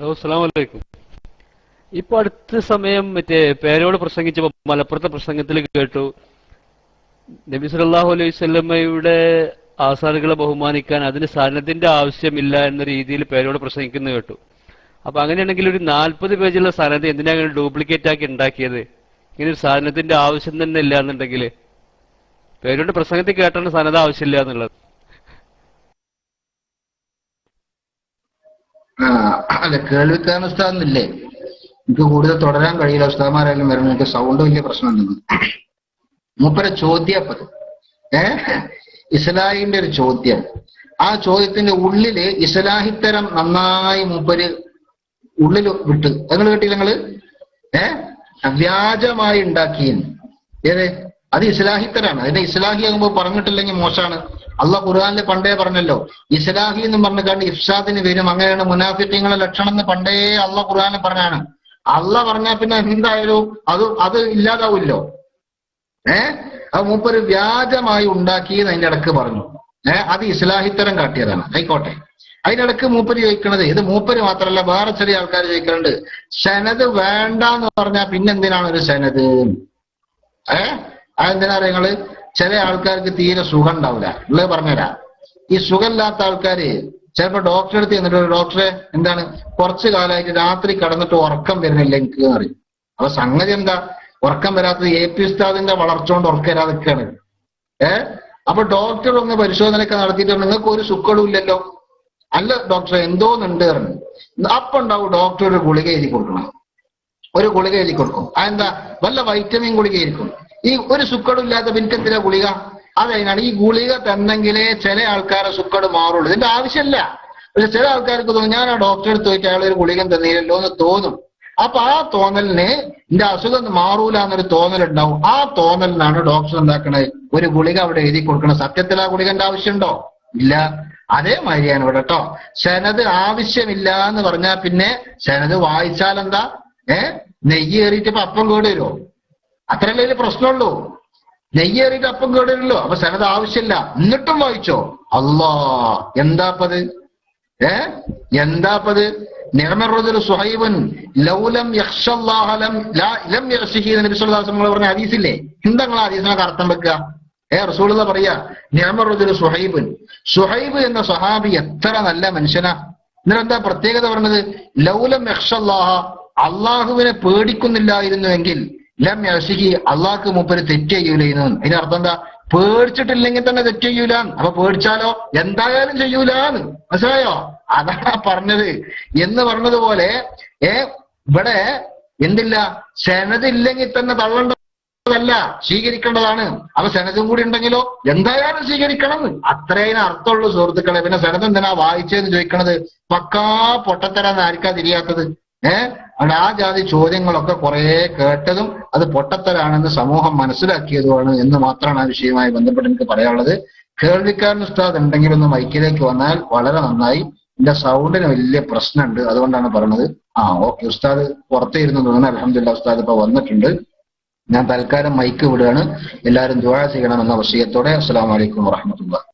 Hello, അസ്സലാമു അലൈക്കും. ഇപ്പൊ അടുത്ത സമയം മറ്റേ പേരോട് പ്രസംഗിച്ചപ്പോ മലപ്പുറത്തെ പ്രസംഗത്തിൽ കേട്ടു, നബി സല്ലല്ലാഹു അലൈഹി വസല്ലമയുടെ ആസാറുകളെ ബഹുമാനിക്കാൻ അതിന് സനദിന്റെ ആവശ്യമില്ല എന്ന രീതിയിൽ പേരോട് പ്രസംഗിക്കുന്നത് കേട്ടു. അപ്പൊ അങ്ങനെയാണെങ്കിൽ ഒരു 40 പേജുള്ള സനദ് എന്തിനാ അങ്ങനെ ഡ്യൂപ്ലിക്കേറ്റ് ആക്കി ഉണ്ടാക്കിയത്? ഇങ്ങനെ ഒരു സനദിന്റെ ആവശ്യം തന്നെ ഇല്ല എന്നുണ്ടെങ്കിൽ പേരോട് പ്രസംഗത്തിൽ കേട്ടാണ് സനദ് ആവശ്യമില്ല എന്നുള്ളത്. അല്ല, കേൾവിക്കാരൻ ഉസ്താദെന്നില്ലേ? എനിക്ക് കൂടുതൽ തുടരാൻ കഴിയില്ല. ഉസ്താദ്മാരായാലും വരണം. എനിക്ക് സൗണ്ട് വലിയ പ്രശ്നമുണ്ടെന്ന് മൂപ്പരെ ചോദ്യപ്പത് ഇസ്ലാഹിന്റെ ഒരു ചോദ്യം. ആ ചോദ്യത്തിന്റെ ഉള്ളില് ഇസ്ലാഹിത്തരം നന്നായി മൂപ്പര് ഉള്ളിൽ വിട്ട്. നിങ്ങൾ കേട്ടില്ല നിങ്ങള്? വ്യാജമായി ഉണ്ടാക്കിയെന്ന്. ഏത്? അത് ഇസ്ലാഹിത്തരാണ്. അതിന്റെ ഇസ്ലാഹി ആകുമ്പോൾ പറഞ്ഞിട്ടില്ലെങ്കിൽ മോശമാണ്. അള്ളാഹ് ഖുർആനിൽ പണ്ടേ പറഞ്ഞല്ലോ, ഇസ്ലാഹി എന്ന് പറഞ്ഞാണ്ട് ഇഫ്സാദിന് വരും, അങ്ങനെയാണ് മുനാഫിഖീങ്ങളുടെ ലക്ഷണം എന്ന് പണ്ടേ അള്ളാഹ് ഖുർആനിൽ പറഞ്ഞാണ്. അള്ളാഹ് പറഞ്ഞാൽ പിന്നെ എന്തായാലും അത് ഇല്ലാതാവില്ലോ. അത് മൂപ്പര് വ്യാജമായി ഉണ്ടാക്കിയെന്ന് അതിന്റെ ഇടക്ക് പറഞ്ഞു. അത് ഇസ്ലാഹിത്തരം കാട്ടിയതാണ്. ആയിക്കോട്ടെ. അതിനിടക്ക് മൂപ്പര് ചോദിക്കണത്, ഇത് മൂപ്പര് മാത്രമല്ല വേറെ ചെറിയ ആൾക്കാർ ചോദിക്കുന്നുണ്ട്, സനത് വേണ്ട എന്ന് പറഞ്ഞാൽ പിന്നെന്തിനാണ് ഒരു സനത്? അതെന്തിനാ നിങ്ങള്? ചില ആൾക്കാർക്ക് തീരെ സുഖം ഉണ്ടാവില്ല. ഉള്ളത് പറഞ്ഞുതരാം. ഈ സുഖമില്ലാത്ത ആൾക്കാര് ചിലപ്പോ ഡോക്ടറെ അടുത്ത് ചെന്നിട്ട്, ഡോക്ടറെ എന്താണ് കുറച്ചു കാലമായിട്ട് രാത്രി കടന്നിട്ട് ഉറക്കം വരുന്നില്ല എനിക്ക് എന്ന് പറയും. അപ്പൊ സംഗതി എന്താ? ഉറക്കം വരാത്തത് AP ഉസ്താദിന്റെ വളർച്ച കൊണ്ട് ഉറക്കം വരാതൊക്കെയാണ്. അപ്പൊ ഡോക്ടർ ഒന്ന് പരിശോധനയൊക്കെ നടത്തിയിട്ട് നിങ്ങൾക്ക് ഒരു സുഖവും ഇല്ലല്ലോ. അല്ല ഡോക്ടറെ എന്തോന്നുണ്ട് പറഞ്ഞു. അപ്പൊ ഉണ്ടാവും ഡോക്ടർ ഒരു ഗുളിക എഴുതി കൊടുക്കണം. ഒരു ഗുളിക എഴുതി കൊടുക്കും. അതെന്താ? വല്ല വൈറ്റമിൻ ഗുളിക ആയിരിക്കും. ഈ ഒരു സുക്കടും ഇല്ലാത്ത പിന്നെ എന്തിനാ ഗുളിക? അതതിനാണ്. ഈ ഗുളിക തന്നെങ്കിലേ ചില ആൾക്കാരെ സുക്കട് മാറുള്ളൂ. ഇതിന്റെ ആവശ്യമില്ല. പക്ഷെ ചില ആൾക്കാർക്ക് തോന്നും, ഞാൻ ആ ഡോക്ടറെ അടുത്ത് പോയിട്ട് അയാൾ ഒരു ഗുളികം തന്നില്ലല്ലോ എന്ന് തോന്നും. അപ്പൊ ആ തോന്നലിന് എന്റെ അസുഖം മാറൂല എന്നൊരു തോന്നലുണ്ടാവും. ആ തോന്നലിനാണ് ഡോക്ടർ എന്താക്കണത്? ഒരു ഗുളിക അവിടെ എഴുതി കൊടുക്കണം. സത്യത്തിൽ ആ ഗുളികന്റെ ആവശ്യമുണ്ടോ? ഇല്ല. അതേമാതിരിയാണ് ഇവിടെ കേട്ടോ. സനത് ആവശ്യമില്ല എന്ന് പറഞ്ഞാൽ പിന്നെ സനത് വായിച്ചാൽ എന്താ? നെയ്യ് ഏറിയിട്ട് ഇപ്പൊ അപ്പം കേട് വരുമോ? അത്രയല്ലേ ഇതിൽ പ്രശ്നമുള്ളൂ. നെയ്യ് ഏറിയിട്ട് അപ്പം കേട് വരുമല്ലോ. അപ്പൊ സനത് ആവശ്യമില്ല. എന്നിട്ടും വായിച്ചോ? അല്ലാ, എന്താപ്പത്? എന്താപ്പത്? സുഹൈബൻ ലൗലം യഖ്ശല്ലാഹ ലം യഖ്ശിഹി നബി സല്ലല്ലാഹു അലൈഹി വസല്ലം പറഞ്ഞ ഹദീസില്ലേ? എന്താ നിങ്ങൾ ഹദീസിനൊക്കെ അർത്ഥം വെക്കുക? റസൂലുള്ളാഹി പറയാ, നിഅമർ സുഹൈബൻ. സുഹൈബ് എന്ന സ്വഹാബി എത്ര നല്ല മനുഷ്യനാ. എന്നിട്ട് എന്താ പ്രത്യേകത പറഞ്ഞത്? ലൗലം യഖ്ശല്ലാഹ, അള്ളാഹുവിനെ പേടിക്കുന്നില്ലായിരുന്നുവെങ്കിൽ ലം യഖ്ശിഹി, അള്ളാഹ്ക്ക് മൂപ്പര് തെറ്റ് ചെയ്യൂലായിരുന്നു. അതിന്റെ അർത്ഥം എന്താ? പേടിച്ചിട്ടില്ലെങ്കിൽ തന്നെ തെറ്റ് ചെയ്യൂലാന്ന്. അപ്പൊ പേടിച്ചാലോ എന്തായാലും ചെയ്യൂലാന്ന്. മനസ്സിലായോ? അതാ പറഞ്ഞത്. എന്ന് പറഞ്ഞതുപോലെ ഇവിടെ എന്തില്ല? സനദില്ലെങ്കിൽ തന്നെ തള്ളേണ്ടതല്ല, സ്വീകരിക്കേണ്ടതാണ്. അപ്പൊ സനദും കൂടി ഉണ്ടെങ്കിലോ എന്തായാലും സ്വീകരിക്കണം. അത്രയും അർത്ഥമുള്ളൂ സുഹൃത്തുക്കളെ. പിന്നെ സനദ് എന്തിനാ വായിച്ചതെന്ന് ചോദിക്കണത്? പക്കാ പൊട്ടത്തരാന്ന് ആർക്കാ തിരിയാത്തത്? അവിടെ ആ ജാതി ചോദ്യങ്ങളൊക്കെ കുറെ കേട്ടതും അത് പൊട്ടത്തരാണെന്ന് സമൂഹം മനസ്സിലാക്കിയതുമാണ് എന്ന് മാത്രമാണ് ആ വിഷയവുമായി ബന്ധപ്പെട്ട് എനിക്ക് പറയാനുള്ളത്. കേൾവിക്കാരൻ ഉസ്താദ് ഉണ്ടെങ്കിൽ ഒന്ന് മൈക്കിലേക്ക് വന്നാൽ വളരെ നന്നായി. എന്റെ സൗണ്ടിന് വലിയ പ്രശ്നമുണ്ട്, അതുകൊണ്ടാണ് പറഞ്ഞത്. ഓക്കെ. ഉസ്താദ് പുറത്തേരുന്നു തോന്നുന്നു. അൽഹംദുലില്ലാ ഉസ്താദ് ഇപ്പൊ വന്നിട്ടുണ്ട്. ഞാൻ തൽക്കാലം മൈക്ക് വിടുകയാണ്. എല്ലാവരും ദുആ ചെയ്യണമെന്ന വസിയത്തോടെ. അസ്സലാമു അലൈക്കും വറഹ്മത്തുള്ളാഹി.